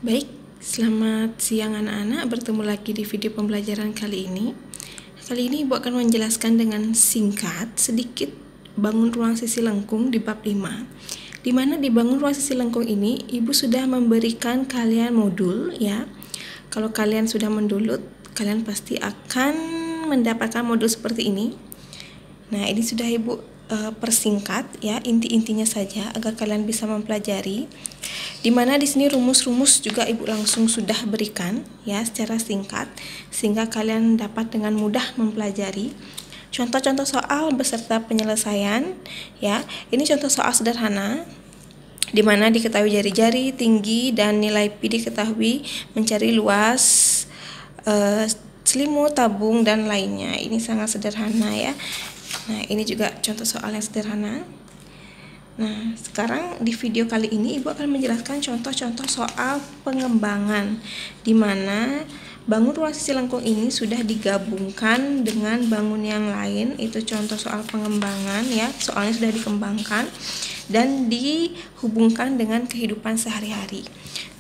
Baik, selamat siang anak-anak, bertemu lagi di video pembelajaran kali ini. Kali ini Ibu akan menjelaskan dengan singkat sedikit bangun ruang sisi lengkung di bab 5. Di mana di bangun ruang sisi lengkung ini Ibu sudah memberikan kalian modul ya. Kalau kalian sudah mendownload, kalian pasti akan mendapatkan modul seperti ini. Nah, ini sudah Ibu persingkat ya, inti-intinya saja agar kalian bisa mempelajari. Dimana di sini rumus-rumus juga Ibu langsung sudah berikan ya secara singkat sehingga kalian dapat dengan mudah mempelajari. Contoh-contoh soal beserta penyelesaian ya. Ini contoh soal sederhana di mana diketahui jari-jari, tinggi dan nilai pi diketahui, mencari luas selimut, tabung dan lainnya. Ini sangat sederhana ya. Nah, ini juga contoh soal yang sederhana. Nah, sekarang di video kali ini Ibu akan menjelaskan contoh-contoh soal pengembangan di mana bangun ruang sisi lengkung ini sudah digabungkan dengan bangun yang lain. Itu contoh soal pengembangan ya, soalnya sudah dikembangkan dan dihubungkan dengan kehidupan sehari-hari.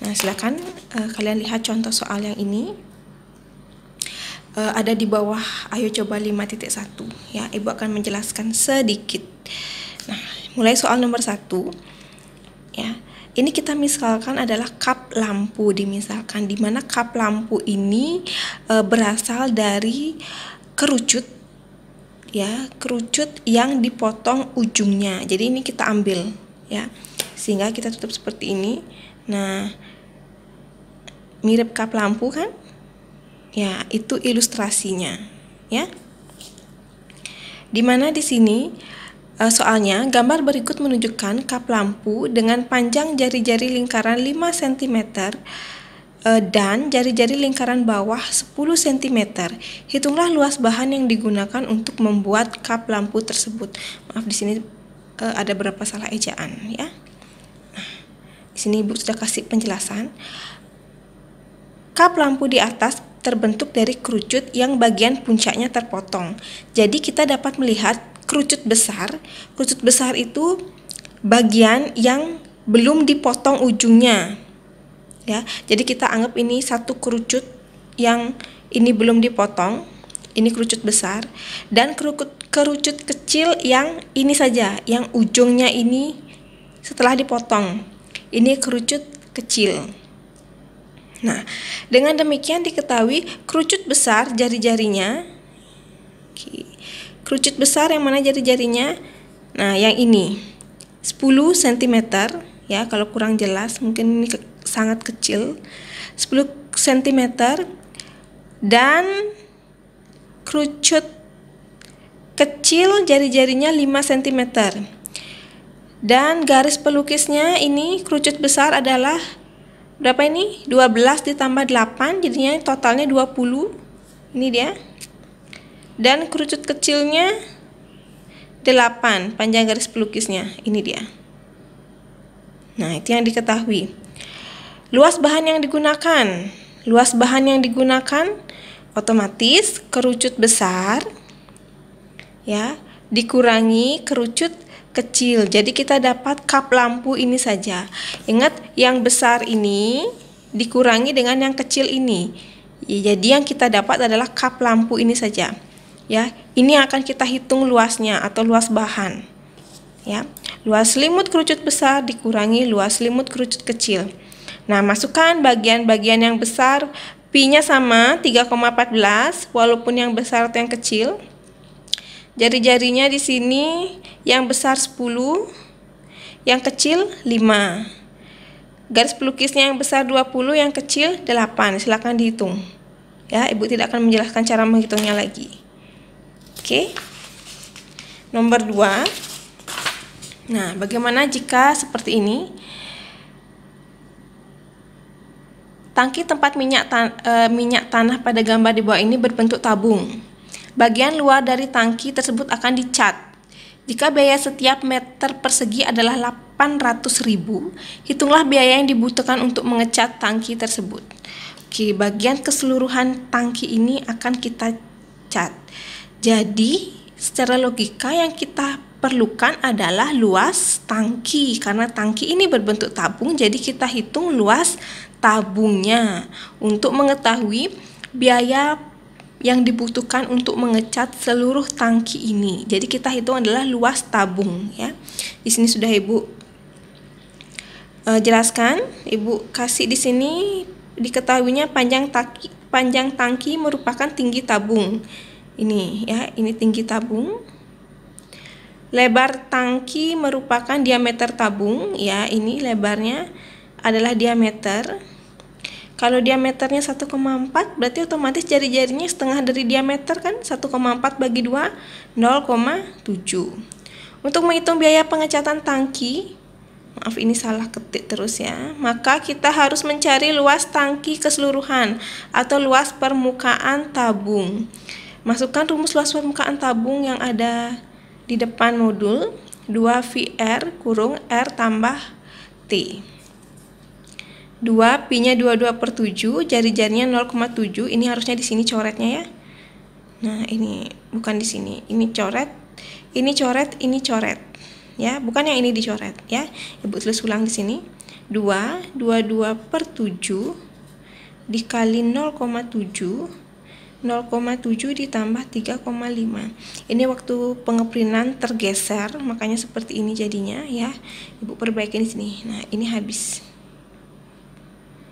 Nah, silakan kalian lihat contoh soal yang ini. Ada di bawah, ayo coba 5.1 ya. Ibu akan menjelaskan sedikit. Nah, mulai soal nomor 1 ya. Ini kita misalkan adalah kap lampu dimisalkan, di mana kap lampu ini berasal dari kerucut ya, kerucut yang dipotong ujungnya. Jadi ini kita ambil ya, sehingga kita tutup seperti ini. Nah, mirip kap lampu kan? Ya, itu ilustrasinya ya. Dimana di sini soalnya gambar berikut menunjukkan kap lampu dengan panjang jari-jari lingkaran 5 cm dan jari-jari lingkaran bawah 10 cm. Hitunglah luas bahan yang digunakan untuk membuat kap lampu tersebut. Maaf, di sini ada beberapa salah ejaan ya. Nah, di sini Ibu sudah kasih penjelasan. Kap lampu di atas terbentuk dari kerucut yang bagian puncaknya terpotong. Jadi kita dapat melihat kerucut besar. Kerucut besar itu bagian yang belum dipotong ujungnya. Ya, jadi kita anggap ini satu kerucut yang ini belum dipotong. Ini kerucut besar dan kerucut kecil yang ini saja, yang ujungnya ini setelah dipotong. Ini kerucut kecil. Nah, dengan demikian diketahui kerucut besar jari-jarinya. Kerucut besar yang mana jari-jarinya? Nah, yang ini 10 cm ya, kalau kurang jelas mungkin ini sangat kecil. 10 cm dan kerucut kecil jari-jarinya 5 cm. Dan garis pelukisnya ini kerucut besar adalah berapa ini? 12 ditambah 8, jadinya totalnya 20. Ini dia. Dan kerucut kecilnya 8, panjang garis pelukisnya. Ini dia. Nah, itu yang diketahui. Luas bahan yang digunakan. Luas bahan yang digunakan otomatis kerucut besar ya, dikurangi kerucut kecil. Jadi kita dapat kap lampu ini saja. Ingat, yang besar ini dikurangi dengan yang kecil ini. Jadi yang kita dapat adalah kap lampu ini saja. Ya, ini akan kita hitung luasnya atau luas bahan. Ya, luas selimut kerucut besar dikurangi luas selimut kerucut kecil. Nah, masukkan bagian-bagian yang besar, pi-nya sama 3,14 walaupun yang besar atau yang kecil. Jari-jarinya di sini yang besar 10, yang kecil 5. Garis pelukisnya yang besar 20, yang kecil 8. Silakan dihitung. Ya, Ibu tidak akan menjelaskan cara menghitungnya lagi. Oke. Nomor 2. Nah, bagaimana jika seperti ini? Tangki tempat minyak tanah pada gambar di bawah ini berbentuk tabung. Bagian luar dari tangki tersebut akan dicat. Jika biaya setiap meter persegi adalah 800.000, hitunglah biaya yang dibutuhkan untuk mengecat tangki tersebut. Oke, bagian keseluruhan tangki ini akan kita cat. Jadi, secara logika yang kita perlukan adalah luas tangki. Karena tangki ini berbentuk tabung, jadi kita hitung luas tabungnya untuk mengetahui biaya yang dibutuhkan untuk mengecat seluruh tangki ini. Jadi kita hitung adalah luas tabung ya. Di sini sudah Ibu jelaskan, Ibu kasih di sini diketahuinya panjang tangki merupakan tinggi tabung. Ini ya, ini tinggi tabung. Lebar tangki merupakan diameter tabung ya, ini lebarnya adalah diameter. Kalau diameternya 1,4 berarti otomatis jari-jarinya setengah dari diameter kan, 1,4 bagi 2 0,7. Untuk menghitung biaya pengecatan tangki, maaf ini salah ketik terus ya, maka kita harus mencari luas tangki keseluruhan atau luas permukaan tabung. Masukkan rumus luas permukaan tabung yang ada di depan modul, 2VR kurung R tambah T. 2 pi-nya 22/7, jari-jarinya 0,7. Ini harusnya di sini coretnya ya. Nah, ini bukan di sini. Ini coret, ini coret, ini coret. Ya, bukan yang ini dicoret ya. Ibu tulis ulang di sini. 2 22/7 dikali 0,7. 0,7 ditambah 3,5. Ini waktu pengeprinan tergeser, makanya seperti ini jadinya ya. Ibu perbaiki di sini. Nah, ini habis.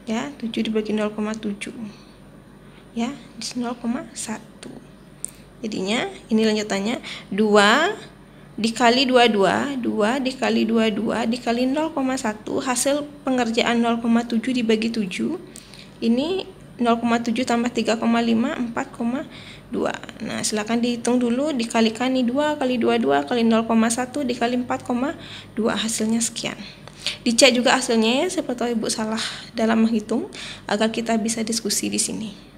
Ya, 7 dibagi 0,7 ya, 0,1. jadinya ini lanjutannya 2 dikali 22, 2 dikali 22 dikali 0,1, hasil pengerjaan 0,7 dibagi 7, ini 0,7 tambah 3,5, 4,2. Nah, silakan dihitung dulu, dikalikan nih 2 kali 22 kali 0,1 dikali 4,2, hasilnya sekian. Dicek juga hasilnya ya, siapa tahu Ibu salah dalam menghitung, agar kita bisa diskusi di sini.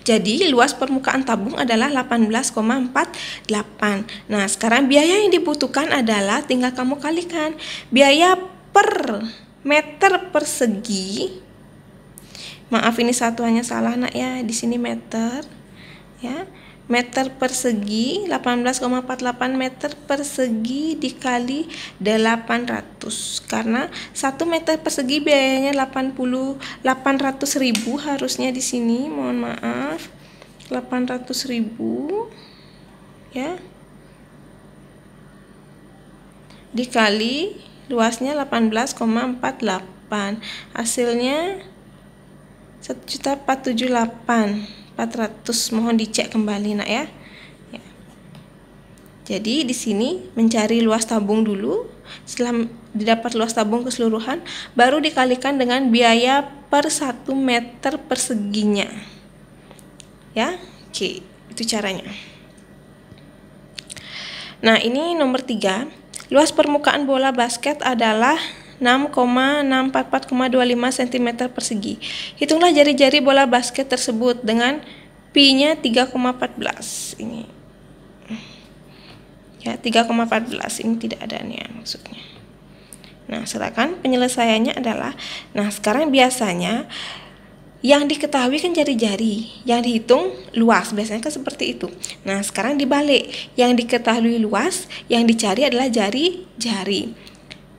Jadi luas permukaan tabung adalah 18,48. Nah, sekarang biaya yang dibutuhkan adalah tinggal kamu kalikan. Biaya per meter persegi. Maaf ini satuannya salah nak ya, di sini meter ya. Meter persegi 18,48 meter persegi dikali 800, karena 1 meter persegi biayanya 800.000 harusnya di sini, mohon maaf 800.000 ya, dikali luasnya 18,48, hasilnya 1.478.400. Mohon dicek kembali nak ya. Jadi di sini mencari luas tabung dulu. Setelah didapat luas tabung keseluruhan, baru dikalikan dengan biaya per 1 meter perseginya. Ya, oke, itu caranya. Nah, ini nomor 3. Luas permukaan bola basket adalah 6,644,25 cm persegi. Hitunglah jari-jari bola basket tersebut dengan pi-nya 3,14. Ini ya, 3,14 ini tidak ada nih ya, maksudnya. Nah, silakan penyelesaiannya adalah, nah sekarang biasanya yang diketahui kan jari-jari, yang dihitung luas, biasanya kan seperti itu. Nah, sekarang dibalik, yang diketahui luas, yang dicari adalah jari-jari.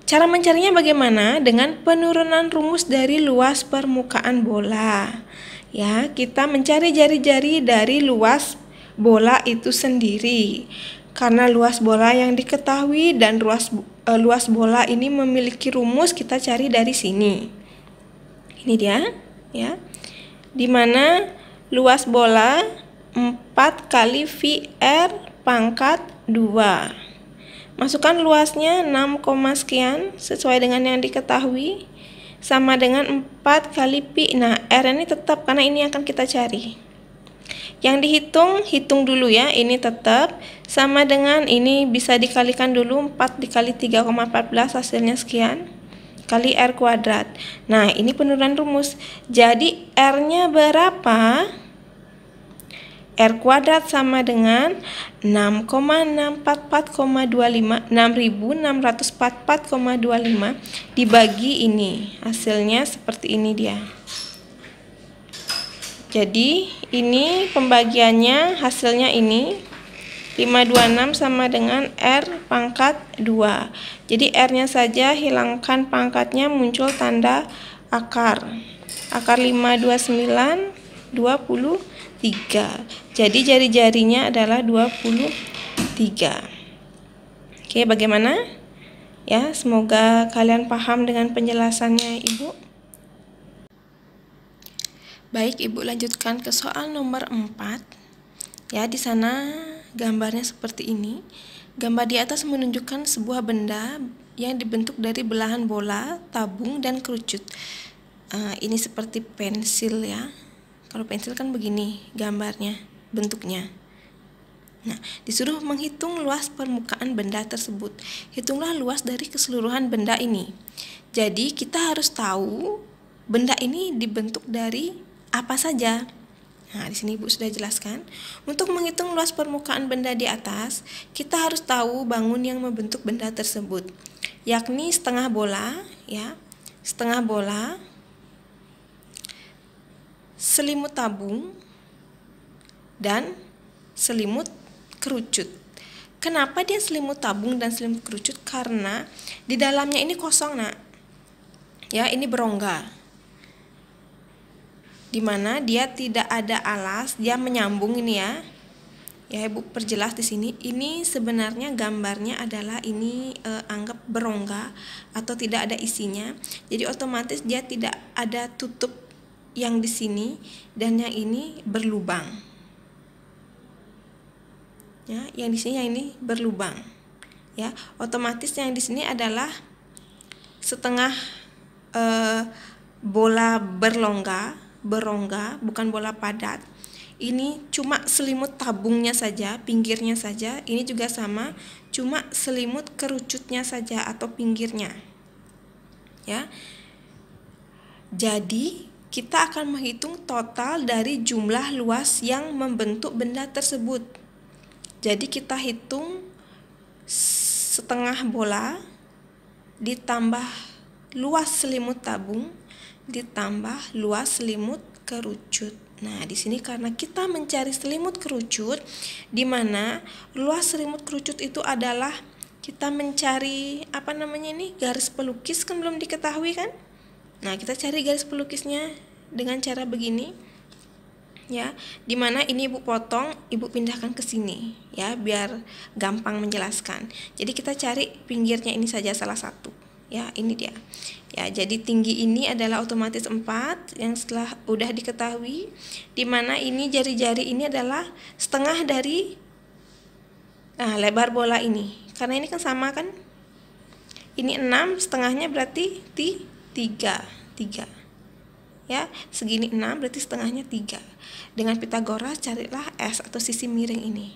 Cara mencarinya bagaimana? Dengan penurunan rumus dari luas permukaan bola. Ya, kita mencari jari-jari dari luas bola itu sendiri. Karena luas bola yang diketahui dan luas bola ini memiliki rumus, kita cari dari sini. Ini dia, ya. Di mana luas bola 4 kali VR pangkat 2. Masukkan luasnya 6, sekian sesuai dengan yang diketahui, sama dengan 4 kali pi. Nah, R ini tetap karena ini akan kita cari. Yang dihitung, hitung dulu ya, ini tetap sama dengan ini, bisa dikalikan dulu, 4 dikali 3,14 hasilnya sekian, kali R kuadrat. Nah, ini penurunan rumus. Jadi R-nya berapa? R kuadrat sama dengan 6,644,25 dibagi ini, hasilnya seperti ini dia. Jadi ini pembagiannya, hasilnya ini 526 sama dengan R pangkat 2. Jadi R-nya saja hilangkan pangkatnya, muncul tanda akar. Akar 529, 23. Jadi jari-jarinya adalah 23. Oke, bagaimana? Ya, semoga kalian paham dengan penjelasannya, Ibu. Baik, Ibu lanjutkan ke soal nomor 4. Ya, di sana gambarnya seperti ini. Gambar di atas menunjukkan sebuah benda yang dibentuk dari belahan bola, tabung, dan kerucut. Ini seperti pensil ya. Kalau pensil kan begini gambarnya, bentuknya. Nah, disuruh menghitung luas permukaan benda tersebut. Hitunglah luas dari keseluruhan benda ini. Jadi, kita harus tahu benda ini dibentuk dari apa saja. Nah, di sini Ibu sudah jelaskan. Untuk menghitung luas permukaan benda di atas, kita harus tahu bangun yang membentuk benda tersebut, yakni setengah bola, ya, setengah bola, selimut tabung, dan selimut kerucut. Kenapa dia selimut tabung dan selimut kerucut? Karena di dalamnya ini kosong, Nak. Ya, ini berongga, di mana dia tidak ada alas, dia menyambung ini ya. Ya, Ibu perjelas di sini. Ini sebenarnya gambarnya adalah ini anggap berongga atau tidak ada isinya. Jadi otomatis dia tidak ada tutup yang di sini dan yang ini berlubang. Ya, yang di sini yang ini berlubang. Ya, otomatis yang di sini adalah setengah bola berongga, bukan bola padat. Ini cuma selimut tabungnya saja, pinggirnya saja. Ini juga sama, cuma selimut kerucutnya saja atau pinggirnya. Ya. Jadi, kita akan menghitung total dari jumlah luas yang membentuk benda tersebut. Jadi, kita hitung setengah bola ditambah luas selimut tabung ditambah luas selimut kerucut. Nah, di sini karena kita mencari selimut kerucut, di mana luas selimut kerucut itu adalah kita mencari garis pelukis, kan belum diketahui kan? Nah, kita cari garis pelukisnya dengan cara begini. Ya, di mana ini Ibu potong, Ibu pindahkan ke sini ya, biar gampang menjelaskan. Jadi kita cari pinggirnya ini saja salah satu. Ya, ini dia. Ya, jadi tinggi ini adalah otomatis 4 yang setelah udah diketahui, di mana ini jari-jari ini adalah setengah dari lebar bola ini. Karena ini kan sama kan? Ini 6, setengahnya berarti 3. Ya, segini 6 berarti setengahnya 3. Dengan Pitagoras carilah S atau sisi miring ini.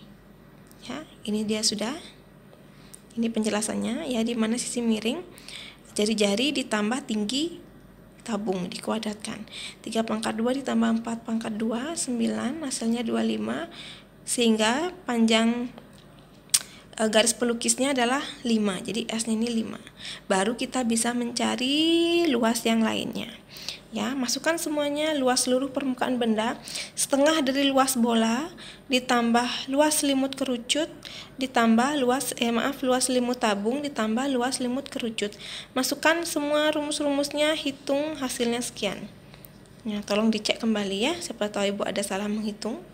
Ya, ini dia sudah. Ini penjelasannya ya, di mana sisi miring jari-jari ditambah tinggi tabung dikuadratkan. 3 pangkat 2 ditambah 4 pangkat 2, 9, hasilnya 25. Sehingga panjang garis pelukisnya adalah 5. Jadi S-nya ini 5. Baru kita bisa mencari luas yang lainnya. Ya, masukkan semuanya luas seluruh permukaan benda, setengah dari luas bola, ditambah luas selimut kerucut, ditambah luas selimut tabung, ditambah luas selimut kerucut. Masukkan semua rumus-rumusnya, hitung hasilnya sekian. Ya, tolong dicek kembali ya, siapa tahu Ibu ada salah menghitung.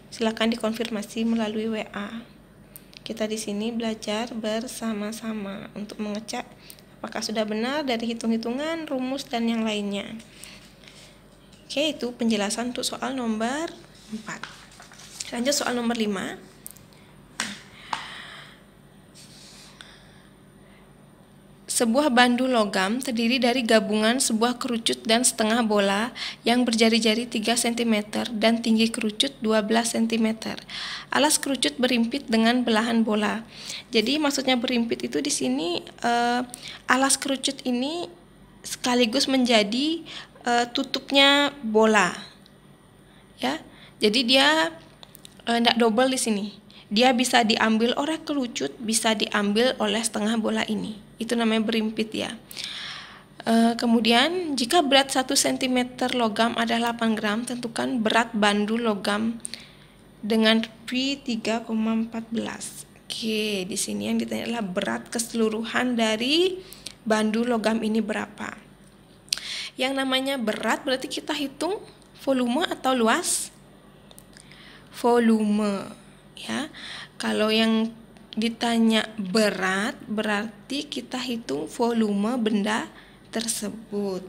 Silakan dikonfirmasi melalui WA. Kita di sini belajar bersama-sama untuk mengecek apakah sudah benar dari hitung-hitungan, rumus, dan yang lainnya. Oke, itu penjelasan untuk soal nomor 4. Lanjut soal nomor 5. Sebuah bandu logam terdiri dari gabungan sebuah kerucut dan setengah bola yang berjari-jari 3 cm dan tinggi kerucut 12 cm. Alas kerucut berimpit dengan belahan bola. Jadi maksudnya berimpit itu di sini alas kerucut ini sekaligus menjadi tutupnya bola. Ya. Jadi dia tidak double di sini. Dia bisa diambil oleh kerucut, bisa diambil oleh setengah bola ini. Itu namanya berimpit ya. Kemudian jika berat 1 cm logam adalah 8 gram, tentukan berat bandu logam dengan P 3,14. Oke, di sini yang ditanya adalah berat keseluruhan dari bandul logam ini berapa. Yang namanya berat berarti kita hitung volume atau luas? Volume, ya. Kalau yang ditanya berat berarti kita hitung volume benda tersebut.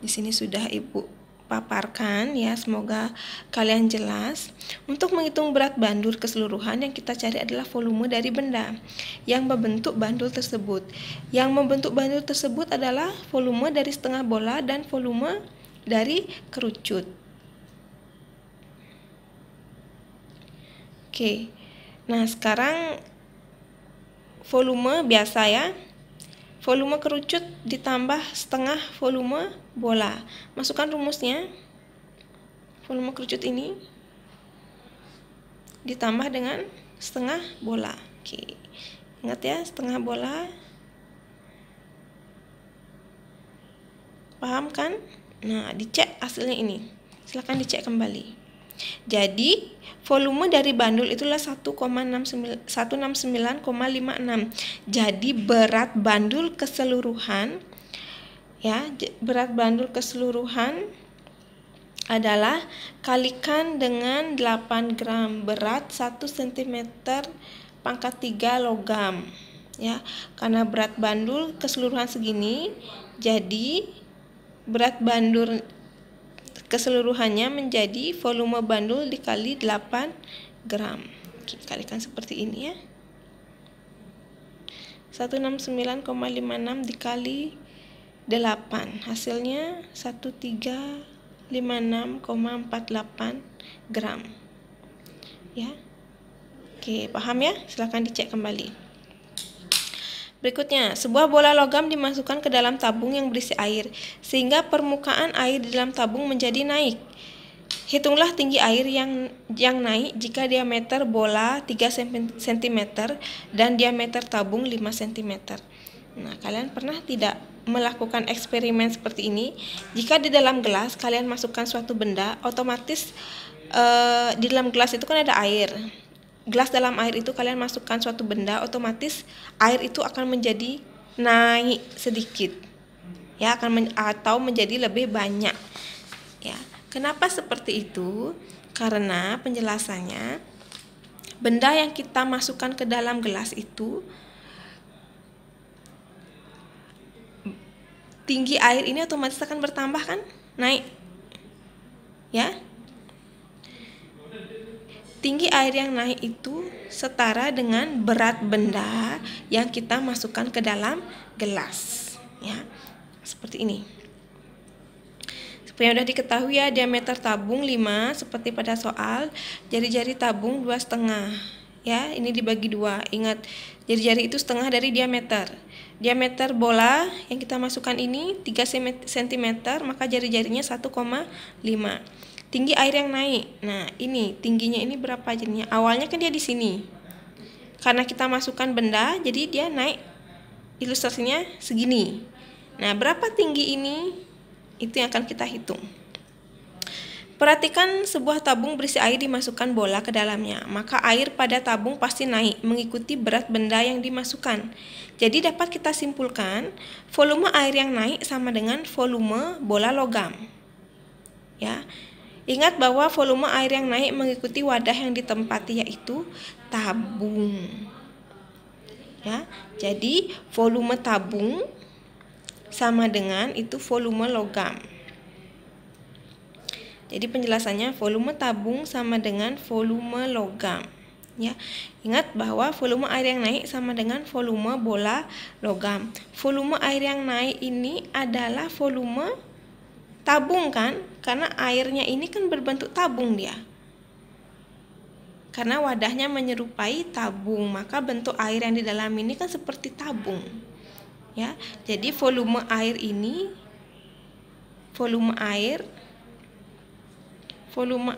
Di sini sudah Ibu paparkan ya, semoga kalian jelas. Untuk menghitung berat bandul keseluruhan yang kita cari adalah volume dari benda yang membentuk bandul tersebut. Yang membentuk bandul tersebut adalah volume dari setengah bola dan volume dari kerucut. Oke. Nah, sekarang volume biasa ya. Volume kerucut ditambah setengah volume bola. Masukkan rumusnya. Volume kerucut ini ditambah dengan setengah bola. Oke. Ingat ya, setengah bola. Paham kan? Nah, dicek hasilnya ini. Silakan dicek kembali. Jadi, volume dari bandul itulah 169,56. Jadi, berat bandul keseluruhan ya, berat bandul keseluruhan adalah kalikan dengan 8 gram, berat 1 cm pangkat 3 logam. Ya, karena berat bandul keseluruhan segini, jadi berat bandul keseluruhannya menjadi volume bandul dikali 8 gram. Kita kalikan seperti ini ya. 169,56 dikali 8. Hasilnya 1356,48 gram. Ya. Oke, paham ya? Silahkan dicek kembali. Berikutnya, sebuah bola logam dimasukkan ke dalam tabung yang berisi air, sehingga permukaan air di dalam tabung menjadi naik. Hitunglah tinggi air yang naik jika diameter bola 3 cm dan diameter tabung 5 cm. Nah, kalian pernah tidak melakukan eksperimen seperti ini? Jika di dalam gelas kalian masukkan suatu benda, otomatis di dalam gelas itu kan ada air. Gelas dalam air itu kalian masukkan suatu benda, otomatis air itu akan menjadi naik sedikit, ya, atau menjadi lebih banyak, ya. Kenapa seperti itu? Karena penjelasannya, benda yang kita masukkan ke dalam gelas itu, tinggi air ini otomatis akan bertambah kan, naik, ya. Tinggi air yang naik itu setara dengan berat benda yang kita masukkan ke dalam gelas, ya. Seperti ini. Seperti yang sudah diketahui ya, diameter tabung 5 seperti pada soal, jari-jari tabung 2,5. Ya, ini dibagi 2. Ingat, jari-jari itu setengah dari diameter. Diameter bola yang kita masukkan ini 3 cm, maka jari-jarinya 1,5. Tinggi air yang naik. Nah, ini tingginya ini berapa jadinya? Awalnya kan dia di sini. Karena kita masukkan benda, jadi dia naik. Ilustrasinya segini. Nah, berapa tinggi ini? Itu yang akan kita hitung. Perhatikan sebuah tabung berisi air dimasukkan bola ke dalamnya. Maka air pada tabung pasti naik mengikuti berat benda yang dimasukkan. Jadi dapat kita simpulkan, volume air yang naik sama dengan volume bola logam. Ya. Ingat bahwa volume air yang naik mengikuti wadah yang ditempati, yaitu tabung. Ya, jadi volume tabung sama dengan itu volume logam. Jadi penjelasannya, volume tabung sama dengan volume logam. Ya, ingat bahwa volume air yang naik sama dengan volume bola logam. Volume air yang naik ini adalah volume tabung kan, karena airnya ini kan berbentuk tabung dia. Karena wadahnya menyerupai tabung, maka bentuk air yang di dalam ini kan seperti tabung. Ya, jadi volume air ini, volume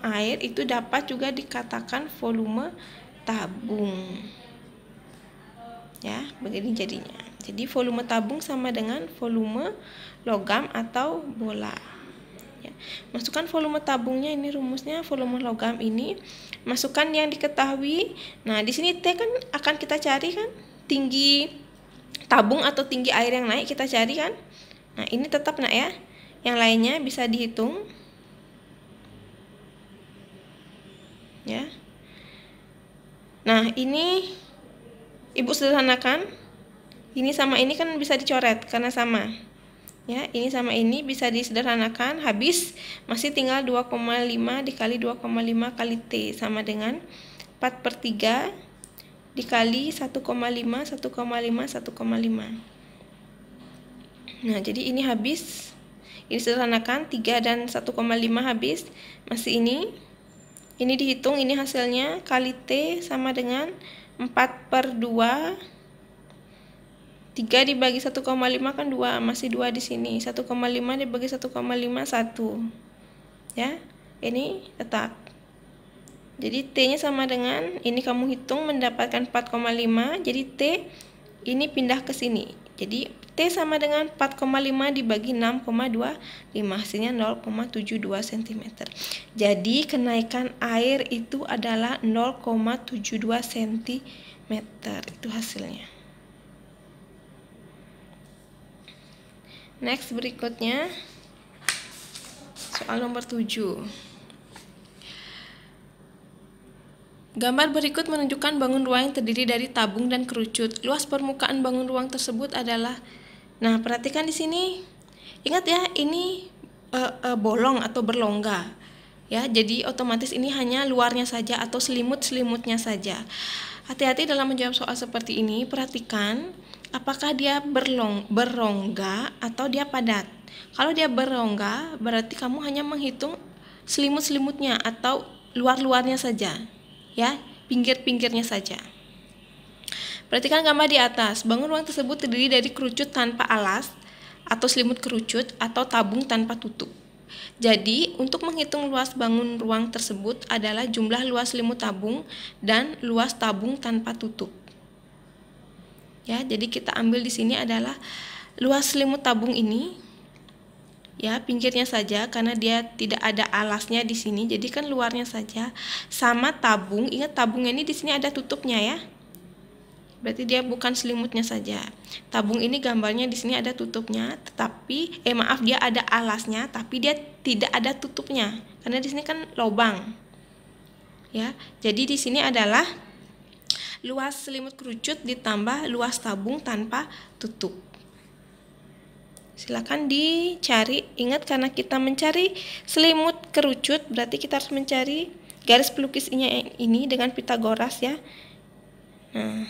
air itu dapat juga dikatakan volume tabung. Ya, begini jadinya. Jadi volume tabung sama dengan volume logam atau bola. Ya. Masukkan volume tabungnya, ini rumusnya volume logam ini. Masukkan yang diketahui. Nah, di sini T kan akan kita cari kan tinggi tabung atau tinggi air yang naik kita cari kan. Nah, ini tetap nak ya. Yang lainnya bisa dihitung. Ya. Nah, ini Ibu sederhanakan. Ini sama ini kan bisa dicoret karena sama. Ya, ini sama ini bisa disederhanakan, habis masih tinggal 2,5 dikali 2,5 kali T sama dengan 4/3 dikali 1,5 1,5. Nah, jadi ini habis. Ini sederhanakan 3 dan 1,5 habis. Masih ini dihitung, ini hasilnya kali T sama dengan 4/2. 3 dibagi 1,5 kan 2, masih 2 di sini. 1,5 dibagi 1,5 1. Ya, ini tetap. Jadi T-nya sama dengan ini, kamu hitung mendapatkan 4,5. Jadi T ini pindah ke sini. Jadi T sama dengan 4,5 dibagi 6,25, hasilnya 0,72 cm. Jadi kenaikan air itu adalah 0,72 cm. Itu hasilnya. Next, berikutnya soal nomor 7. Gambar berikut menunjukkan bangun ruang yang terdiri dari tabung dan kerucut. Luas permukaan bangun ruang tersebut adalah. Nah, perhatikan di sini. Ingat ya, ini bolong atau berlongga. Ya, jadi otomatis ini hanya luarnya saja atau selimut-selimutnya saja. Hati-hati dalam menjawab soal seperti ini. Perhatikan apakah dia berongga atau dia padat. Kalau dia berongga, berarti kamu hanya menghitung selimut-selimutnya atau luar-luarnya saja. Ya, pinggir-pinggirnya saja. Perhatikan gambar di atas. Bangun ruang tersebut terdiri dari kerucut tanpa alas atau selimut kerucut atau tabung tanpa tutup. Jadi, untuk menghitung luas bangun ruang tersebut adalah jumlah luas selimut tabung dan luas tabung tanpa tutup. Ya, jadi kita ambil di sini adalah luas selimut tabung ini. Ya, pinggirnya saja karena dia tidak ada alasnya di sini. Jadi kan luarnya saja sama tabung. Ingat tabungnya ini di sini ada tutupnya ya. Berarti dia bukan selimutnya saja. Tabung ini gambarnya di sini ada tutupnya, tetapi dia ada alasnya, tapi dia tidak ada tutupnya karena di sini kan lubang. Ya, jadi di sini adalah luas selimut kerucut ditambah luas tabung tanpa tutup. Silakan dicari. Ingat, karena kita mencari selimut kerucut, berarti kita harus mencari garis pelukisnya ini dengan Pitagoras ya. Nah,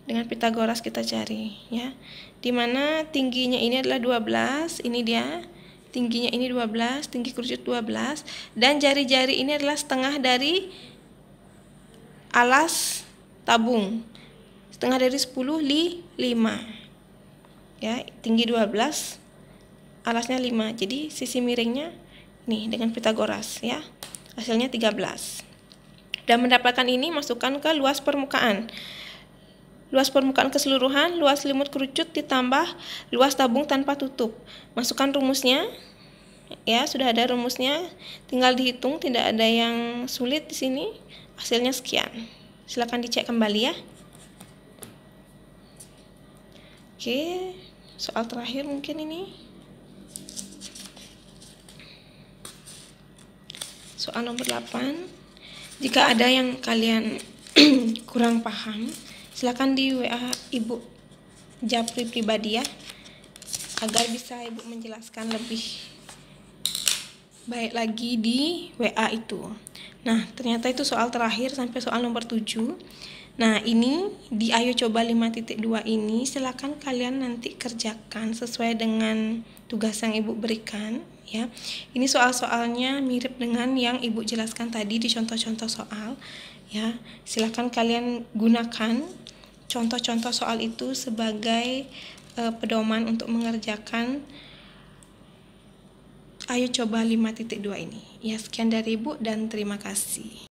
dengan Pitagoras kita cari ya. Dimana tingginya ini adalah 12, ini dia. Tingginya ini 12, tinggi kerucut 12, dan jari-jari ini adalah setengah dari alas tabung. Setengah dari 10, 5. Ya, tinggi 12, alasnya 5. Jadi sisi miringnya nih dengan Pitagoras ya. Hasilnya 13. Dan mendapatkan ini, masukkan ke luas permukaan. Luas permukaan keseluruhan, luas selimut kerucut ditambah luas tabung tanpa tutup. Masukkan rumusnya. Ya, sudah ada rumusnya. Tinggal dihitung, tidak ada yang sulit di sini. Hasilnya sekian. Silakan dicek kembali ya. Oke, soal terakhir mungkin ini. Soal nomor 8. Jika ada yang kalian kurang paham, silakan di WA Ibu Japri pribadi ya, agar bisa Ibu menjelaskan lebih baik lagi di WA itu. Nah, ternyata itu soal terakhir sampai soal nomor 7. Nah, ini di Ayo Coba 5.2 ini silakan kalian nanti kerjakan sesuai dengan tugas yang Ibu berikan ya. Ini soal-soalnya mirip dengan yang Ibu jelaskan tadi di contoh-contoh soal ya. Silakan kalian gunakan contoh-contoh soal itu sebagai pedoman untuk mengerjakan Ayo Coba 5.2 ini. Ya, sekian dari Ibu dan terima kasih.